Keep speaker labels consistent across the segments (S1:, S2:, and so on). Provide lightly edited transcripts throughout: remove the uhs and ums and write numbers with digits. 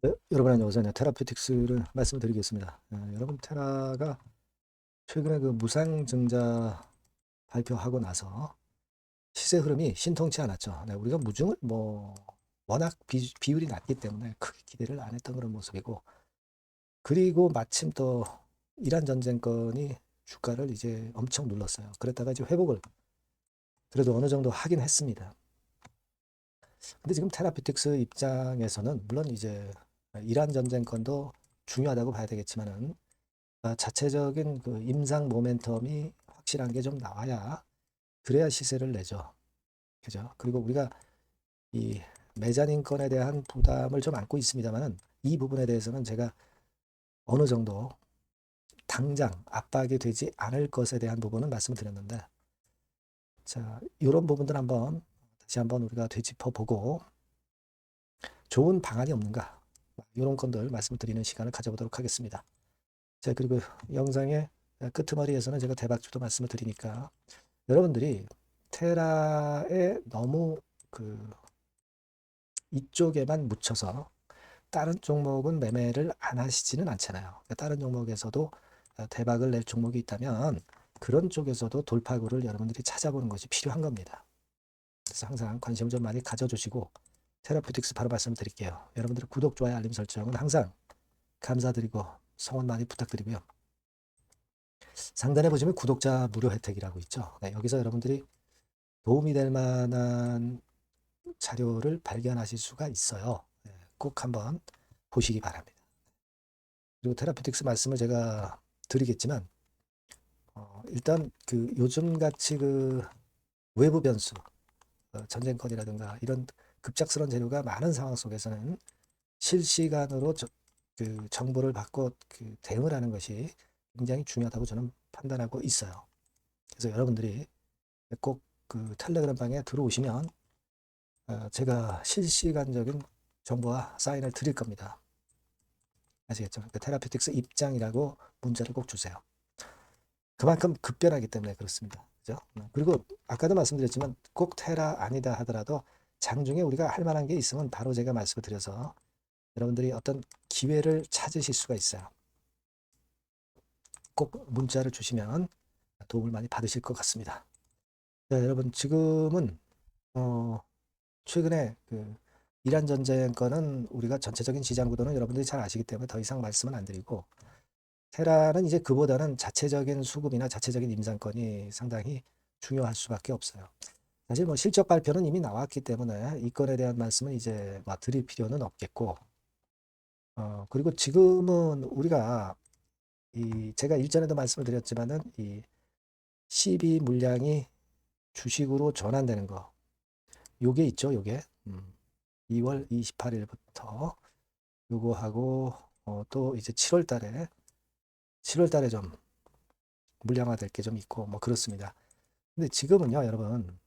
S1: 네, 여러분 안녕하세요. 테라피틱스를 말씀을 드리겠습니다. 여러분 테라가 최근에 그 무상증자 발표하고 나서 시세 흐름이 신통치 않았죠. 네, 우리가 무중을 워낙 비율이 낮기 때문에 크게 기대를 안 했던 그런 모습이고, 그리고 마침 또 이란 전쟁권이 주가를 이제 엄청 눌렀어요. 그랬다가 이제 회복을 그래도 어느 정도 하긴 했습니다. 근데 지금 테라피틱스 입장에서는 물론 이제 이란 전쟁권도 중요하다고 봐야 되겠지만은, 자체적인 그 임상 모멘텀이 확실한 게 좀 나와야 그래야 시세를 내죠. 그죠? 그리고 우리가 이 메자닌권에 대한 부담을 좀 안고 있습니다만은, 이 부분에 대해서는 제가 어느 정도 당장 압박이 되지 않을 것에 대한 부분은 말씀을 드렸는데, 자, 이런 부분들 한번 다시 한번 우리가 되짚어 보고 좋은 방안이 없는가, 이런 건들 말씀을 드리는 시간을 가져보도록 하겠습니다. 자, 그리고 영상의 끄트머리에서는 제가 대박주도 말씀을 드리니까 여러분들이 테라에 너무 그 이쪽에만 묻혀서 다른 종목은 매매를 안 하시지는 않잖아요. 그러니까 다른 종목에서도 대박을 낼 종목이 있다면 그런 쪽에서도 돌파구를 여러분들이 찾아보는 것이 필요한 겁니다. 그래서 항상 관심을 좀 많이 가져주시고, 테라퓨틱스 바로 말씀드릴게요. 여러분들의 구독, 좋아요, 알림 설정은 항상 감사드리고 성원 많이 부탁드리고요. 상단에 보시면 구독자 무료 혜택이라고 있죠. 네, 여기서 여러분들이 도움이 될 만한 자료를 발견하실 수가 있어요. 네, 꼭 한번 보시기 바랍니다. 그리고 테라피틱스 말씀을 제가 드리겠지만, 일단 그 요즘 같이 그 외부 변수, 전쟁권이라든가 이런 급작스러운 재료가 많은 상황 속에서는 실시간으로 그 정보를 받고 그 대응을 하는 것이 굉장히 중요하다고 저는 판단하고 있어요. 그래서 여러분들이 꼭 그 텔레그램 방에 들어오시면 제가 실시간적인 정보와 사인을 드릴 겁니다. 아시겠죠? 그 테라피틱스 입장이라고 문자를 꼭 주세요. 그만큼 급변하기 때문에 그렇습니다. 그죠? 그리고 아까도 말씀드렸지만 꼭 테라 아니다 하더라도 장중에 우리가 할 만한 게 있으면 바로 제가 말씀을 드려서 여러분들이 어떤 기회를 찾으실 수가 있어요. 꼭 문자를 주시면 도움을 많이 받으실 것 같습니다. 자, 여러분 지금은 최근에 그 이란 전쟁 거는 우리가 전체적인 시장 구도는 여러분들이 잘 아시기 때문에 더 이상 말씀은 안 드리고, 테라는 이제 그보다는 자체적인 수급이나 자체적인 임상권이 상당히 중요할 수밖에 없어요. 사실 뭐 실적 발표는 이미 나왔기 때문에 이 건에 대한 말씀은 이제 뭐 드릴 필요는 없겠고, 그리고 지금은 우리가 이 제가 일전에도 말씀을 드렸지만은 이 CB 물량이 주식으로 전환되는 거, 요게 있죠, 요게. 2월 28일부터 요거하고 또 이제 7월 달에 좀 물량화될 게 좀 있고 뭐 그렇습니다. 근데 지금은요, 여러분,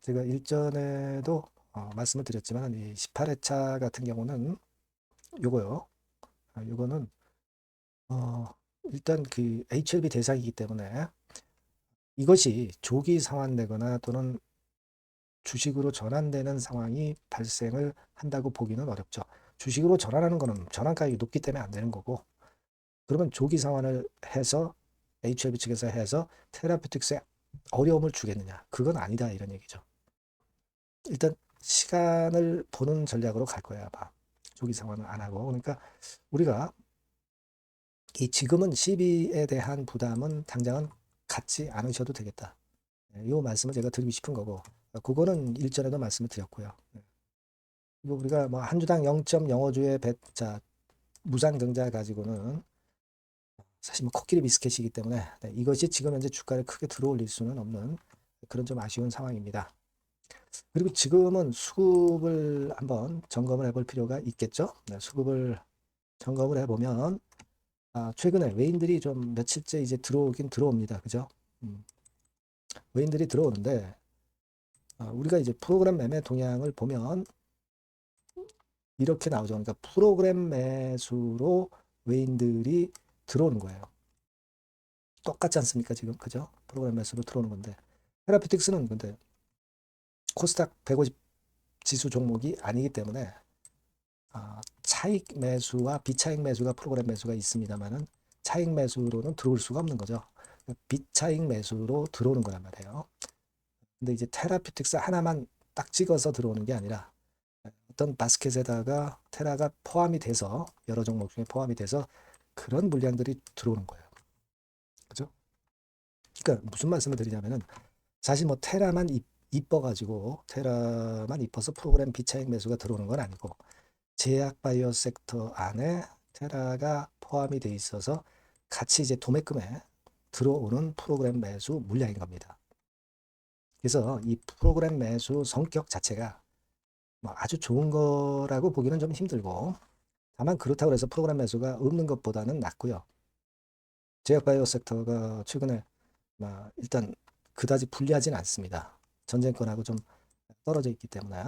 S1: 제가 일전에도 말씀을 드렸지만 이 18회차 같은 경우는 요거요. 요거는 어, 일단 그 HLB 대상이기 때문에 이것이 조기 상환되거나 또는 주식으로 전환되는 상황이 발생을 한다고 보기는 어렵죠. 주식으로 전환하는 거는 전환가액이 높기 때문에 안 되는 거고, 그러면 조기 상환을 해서 HLB 측에서 해서 테라피틱스에 어려움을 주겠느냐? 그건 아니다 이런 얘기죠. 일단 시간을 보는 전략으로 갈 거야 아마. 조기 상환을 안 하고. 그러니까 우리가 이 지금은 시비에 대한 부담은 당장은 갖지 않으셔도 되겠다. 이 말씀을 제가 드리고 싶은 거고, 그거는 일전에도 말씀을 드렸고요. 그리고 우리가 뭐 한 주당 0.05주의 자 무상 증자 가지고는 사실 뭐 코끼리 비스켓이기 때문에 이것이 지금 현재 주가를 크게 들어올릴 수는 없는 그런 좀 아쉬운 상황입니다. 그리고 지금은 수급을 한번 점검을 해볼 필요가 있겠죠. 네, 수급을 점검을 해보면 최근에 외인들이 좀 며칠째 이제 들어오긴 들어옵니다. 그죠? 음, 외인들이 들어오는데 우리가 이제 프로그램 매매 동향을 보면 이렇게 나오죠. 그러니까 프로그램 매수로 외인들이 들어오는 거예요. 똑같지 않습니까? 지금 그죠? 프로그램 매수로 들어오는 건데, 테라피틱스는 근데 코스닥 150 지수 종목이 아니기 때문에 차익 매수와 비차익 매수가 프로그램 매수가 있습니다만은 차익 매수로는 들어올 수가 없는 거죠. 비차익 매수로 들어오는 거란 말이에요. 근데 이제 테라퓨틱스 하나만 딱 찍어서 들어오는 게 아니라 어떤 바스켓에다가 테라가 포함이 돼서 여러 종목 중에 포함이 돼서 그런 물량들이 들어오는 거예요. 그죠? 그러니까 무슨 말씀을 드리냐면은 사실 뭐 테라만 이뻐가지고 테라만 이뻐서 프로그램 비차익 매수가 들어오는 건 아니고 제약 바이오 섹터 안에 테라가 포함이 돼 있어서 같이 이제 도매금에 들어오는 프로그램 매수 물량인 겁니다. 그래서 이 프로그램 매수 성격 자체가 뭐 아주 좋은 거라고 보기는 좀 힘들고 다만 그렇다고 해서 프로그램 매수가 없는 것보다는 낫고요. 제약바이오 섹터가 최근에 일단 그다지 불리하진 않습니다. 전쟁권하고 좀 떨어져 있기 때문에.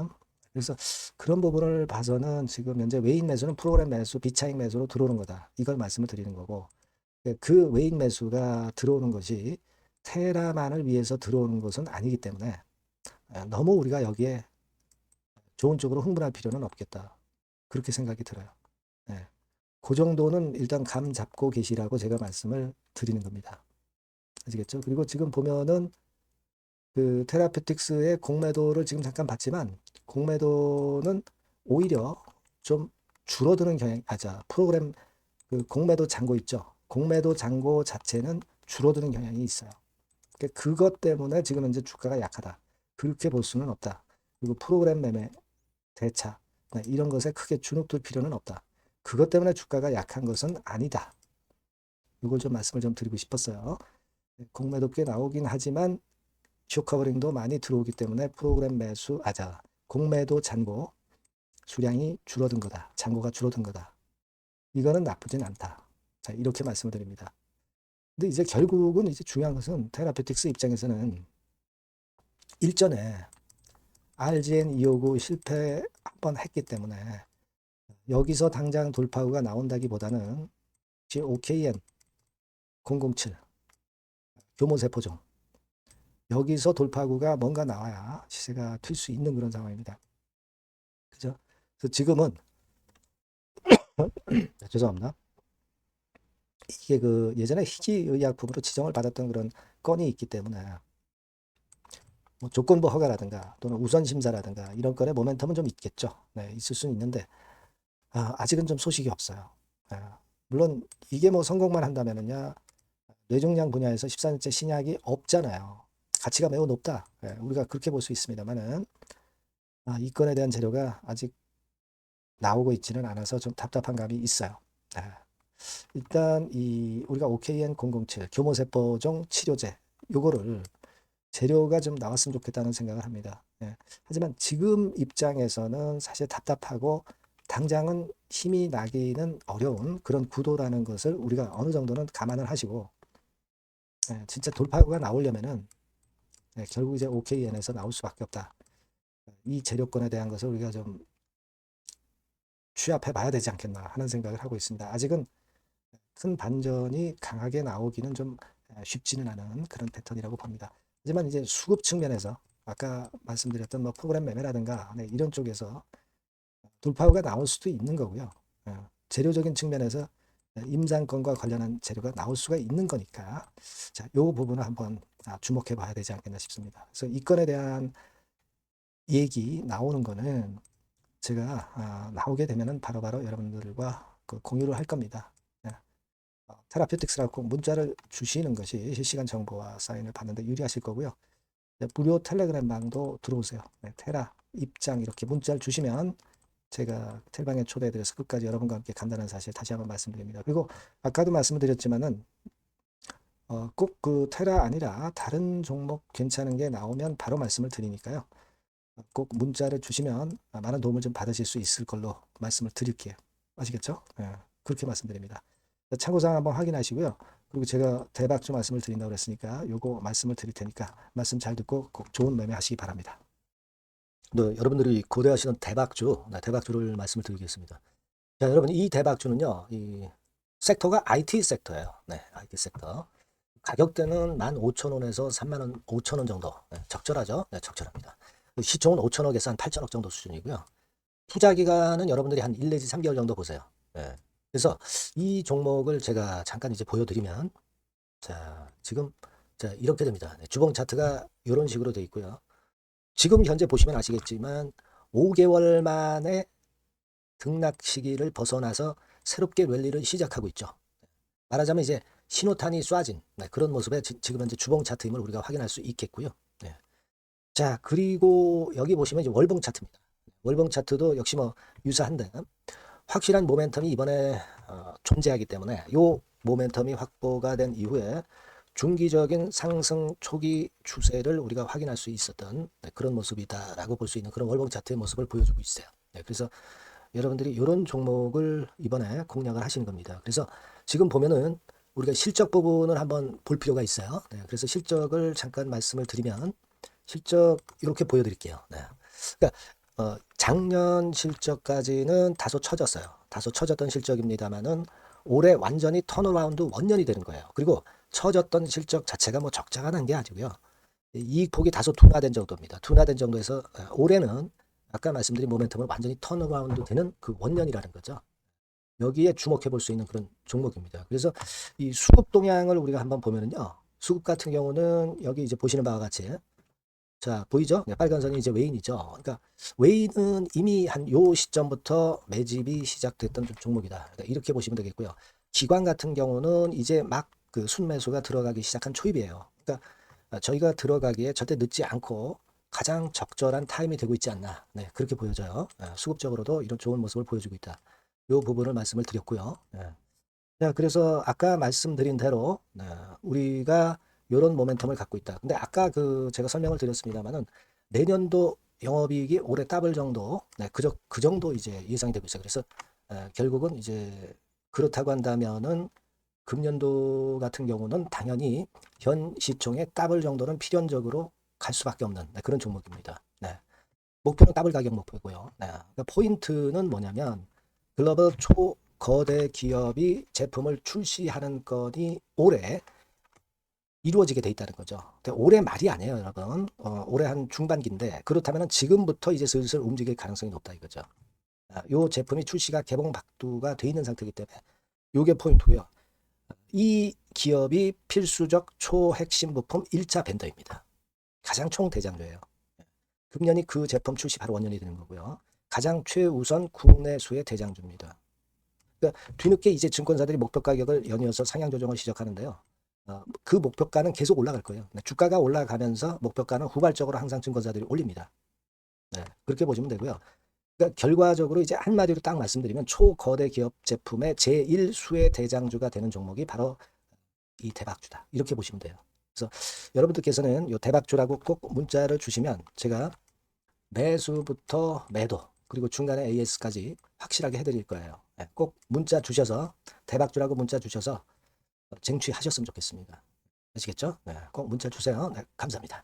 S1: 그래서 그런 부분을 봐서는 지금 현재 외인 매수는 프로그램 매수, 비차익 매수로 들어오는 거다. 이걸 말씀을 드리는 거고 그 외인 매수가 들어오는 것이 테라만을 위해서 들어오는 것은 아니기 때문에 너무 우리가 여기에 좋은 쪽으로 흥분할 필요는 없겠다. 그렇게 생각이 들어요. 네. 그 정도는 일단 감 잡고 계시라고 제가 말씀을 드리는 겁니다. 아시겠죠? 그리고 지금 보면은 그 테라피틱스의 공매도를 지금 잠깐 봤지만 공매도는 오히려 좀 줄어드는 경향, 프로그램 그 공매도 잔고 있죠. 공매도 잔고 자체는 줄어드는 경향이 있어요. 그러니까 그것 때문에 지금 현재 주가가 약하다. 그렇게 볼 수는 없다. 그리고 프로그램 매매, 대차 이런 것에 크게 주눅들 필요는 없다. 그것 때문에 주가가 약한 것은 아니다. 이걸 좀 말씀을 좀 드리고 싶었어요. 공매도 꽤 나오긴 하지만 쇼커버링도 많이 들어오기 때문에 프로그램 매수, 공매도 잔고 수량이 줄어든 거다. 잔고가 줄어든 거다. 이거는 나쁘진 않다. 자, 이렇게 말씀을 드립니다. 근데 이제 결국은 이제 중요한 것은 테라피틱스 입장에서는 일전에 RGN259 실패 한번 했기 때문에 여기서 당장 돌파구가 나온다기보다는 OKN 007 교모세포종 여기서 돌파구가 뭔가 나와야 시세가 튈 수 있는 그런 상황입니다. 그죠? 그래서 지금은 죄송합니다. 이게 그 예전에 희귀의약품으로 지정을 받았던 그런 건이 있기 때문에 뭐 조건부 허가라든가 또는 우선 심사라든가 이런 건의 모멘텀은 좀 있겠죠. 네, 있을 수는 있는데 아직은 좀 소식이 없어요. 물론 이게 뭐 성공만 한다면은요 뇌종양 분야에서 14년째 신약이 없잖아요. 가치가 매우 높다. 우리가 그렇게 볼 수 있습니다만은 이 건에 대한 재료가 아직 나오고 있지는 않아서 좀 답답한 감이 있어요. 일단 이 우리가 OKN007 교모세포종 치료제 요거를 재료가 좀 나왔으면 좋겠다는 생각을 합니다. 하지만 지금 입장에서는 사실 답답하고 당장은 힘이 나기는 어려운 그런 구도라는 것을 우리가 어느 정도는 감안을 하시고 진짜 돌파구가 나오려면은 결국 이제 OKN에서 나올 수밖에 없다. 이 재료권에 대한 것을 우리가 좀 취합해 봐야 되지 않겠나 하는 생각을 하고 있습니다. 아직은 큰 반전이 강하게 나오기는 좀 쉽지는 않은 그런 패턴이라고 봅니다. 하지만 이제 수급 측면에서 아까 말씀드렸던 뭐 프로그램 매매라든가 이런 쪽에서 돌파구가 나올 수도 있는 거고요. 재료적인 측면에서 임상권과 관련한 재료가 나올 수가 있는 거니까 자, 요 부분을 한번 주목해 봐야 되지 않겠나 싶습니다. 그래서 이 건에 대한 얘기 나오는 거는 제가 나오게 되면은 바로바로 여러분들과 그 공유를 할 겁니다. 테라피틱스라고 꼭 문자를 주시는 것이 실시간 정보와 사인을 받는데 유리하실 거고요. 무료 텔레그램 방도 들어오세요. 테라 입장 이렇게 문자를 주시면 제가 텔방에 초대해드려서 끝까지 여러분과 함께 간다는 사실 다시 한번 말씀드립니다. 그리고 아까도 말씀드렸지만은 꼭 그 테라 아니라 다른 종목 괜찮은 게 나오면 바로 말씀을 드리니까요. 꼭 문자를 주시면 많은 도움을 좀 받으실 수 있을 걸로 말씀을 드릴게요. 아시겠죠? 그렇게 말씀드립니다. 참고사항 한번 확인하시고요. 그리고 제가 대박주 말씀을 드린다고 그랬으니까 요거 말씀을 드릴 테니까 말씀 잘 듣고 꼭 좋은 매매 하시기 바랍니다. 여러분들이 고대하시는 대박주를 말씀을 드리겠습니다. 자, 여러분 이 대박주는요. 이 섹터가 IT 섹터예요. IT 섹터. 가격대는 15,000원에서 35,000원 정도. 적절하죠? 적절합니다. 시총은 5천억에서 한 8천억 정도 수준이고요.
S2: 투자 기간은 여러분들이 한 1 내지 3개월 정도 보세요. 예. 그래서 이 종목을 제가 잠깐 이제 보여드리면, 자, 지금, 자, 이렇게 됩니다. 네, 주봉 차트가 이런 식으로 돼 있고요. 지금 현재 보시면 아시겠지만, 5개월 만에 등락 시기를 벗어나서 새롭게 랠리를 시작하고 있죠. 말하자면 이제 신호탄이 쏴진 그런 모습의 지금 현재 주봉 차트임을 우리가 확인할 수 있겠고요. 네. 자, 그리고 여기 보시면 이제 월봉 차트입니다. 월봉 차트도 역시 뭐 유사한데 확실한 모멘텀이 이번에 존재하기 때문에 요 모멘텀이 확보가 된 이후에 중기적인 상승 초기 추세를 우리가 확인할 수 있었던 그런 모습이다라고 볼 수 있는 그런 월봉 차트의 모습을 보여주고 있어요. 그래서 여러분들이 이런 종목을 이번에 공략을 하시는 겁니다. 그래서 지금 보면은 우리가 실적 부분을 한번 볼 필요가 있어요. 그래서 실적을 잠깐 말씀을 드리면 실적 이렇게 보여드릴게요. 그러니까 작년 실적까지는 다소 처졌어요. 다소 처졌던 실적입니다만은 올해 완전히 턴어라운드 원년이 되는 거예요. 그리고 처졌던 실적 자체가 뭐 적자가 난 게 아니고요. 이익폭이 다소 둔화된 정도입니다. 둔화된 정도에서 올해는 아까 말씀드린 모멘텀을 완전히 턴어라운드 되는 그 원년이라는 거죠. 여기에 주목해 볼 수 있는 그런 종목입니다. 그래서 이 수급 동향을 우리가 한번 보면은요. 수급 같은 경우는 여기 이제 보시는 바와 같이 자, 보이죠? 빨간 선이 이제 웨인이죠. 그러니까 웨인은 이미 한 요 시점부터 매집이 시작됐던 종목이다. 그러니까 이렇게 보시면 되겠고요. 기관 같은 경우는 이제 막 그 순매수가 들어가기 시작한 초입이에요. 그러니까 저희가 들어가기에 절대 늦지 않고 가장 적절한 타임이 되고 있지 않나. 네, 그렇게 보여져요. 수급적으로도 이런 좋은 모습을 보여주고 있다. 요 부분을 말씀을 드렸고요. 자, 그래서 아까 말씀드린 대로 우리가 이런 모멘텀을 갖고 있다. 근데 아까 그 제가 설명을 드렸습니다만은 내년도 영업이익이 올해 더블 정도, 그 정도 이제 예상이 되고 있어요. 그래서 결국은 이제 그렇다고 한다면은 금년도 같은 경우는 당연히 현 시총의 더블 정도는 필연적으로 갈 수밖에 없는 그런 종목입니다. 목표는 더블 가격 목표고요. 그러니까 포인트는 뭐냐면 글로벌 초거대 기업이 제품을 출시하는 건이 올해 이루어지게 돼 있다는 거죠. 올해 말이 아니에요, 여러분. 올해 한 중반기인데 그렇다면 지금부터 이제 슬슬 움직일 가능성이 높다 이거죠. 요 제품이 출시가 개봉 박두가 돼 있는 상태이기 때문에 요게 포인트고요. 이 기업이 필수적 초핵심 부품 1차 벤더입니다. 가장 총대장주예요. 금년이 그 제품 출시 바로 원년이 되는 거고요. 가장 최우선 국내수의 대장주입니다. 그러니까 뒤늦게 이제 증권사들이 목표 가격을 연이어서 상향 조정을 시작하는데요. 그 목표가는 계속 올라갈 거예요. 주가가 올라가면서 목표가는 후발적으로 항상 증권사들이 올립니다. 그렇게 보시면 되고요. 그러니까 결과적으로 이제 한마디로 딱 말씀드리면 초거대 기업 제품의 제1수의 대장주가 되는 종목이 바로 이 대박주다. 이렇게 보시면 돼요. 그래서 여러분들께서는 이 대박주라고 꼭 문자를 주시면 제가 매수부터 매도 그리고 중간에 AS까지 확실하게 해드릴 거예요. 꼭 문자 주셔서 대박주라고 문자 주셔서 쟁취하셨으면 좋겠습니다. 아시겠죠? 꼭 문자 주세요. 감사합니다.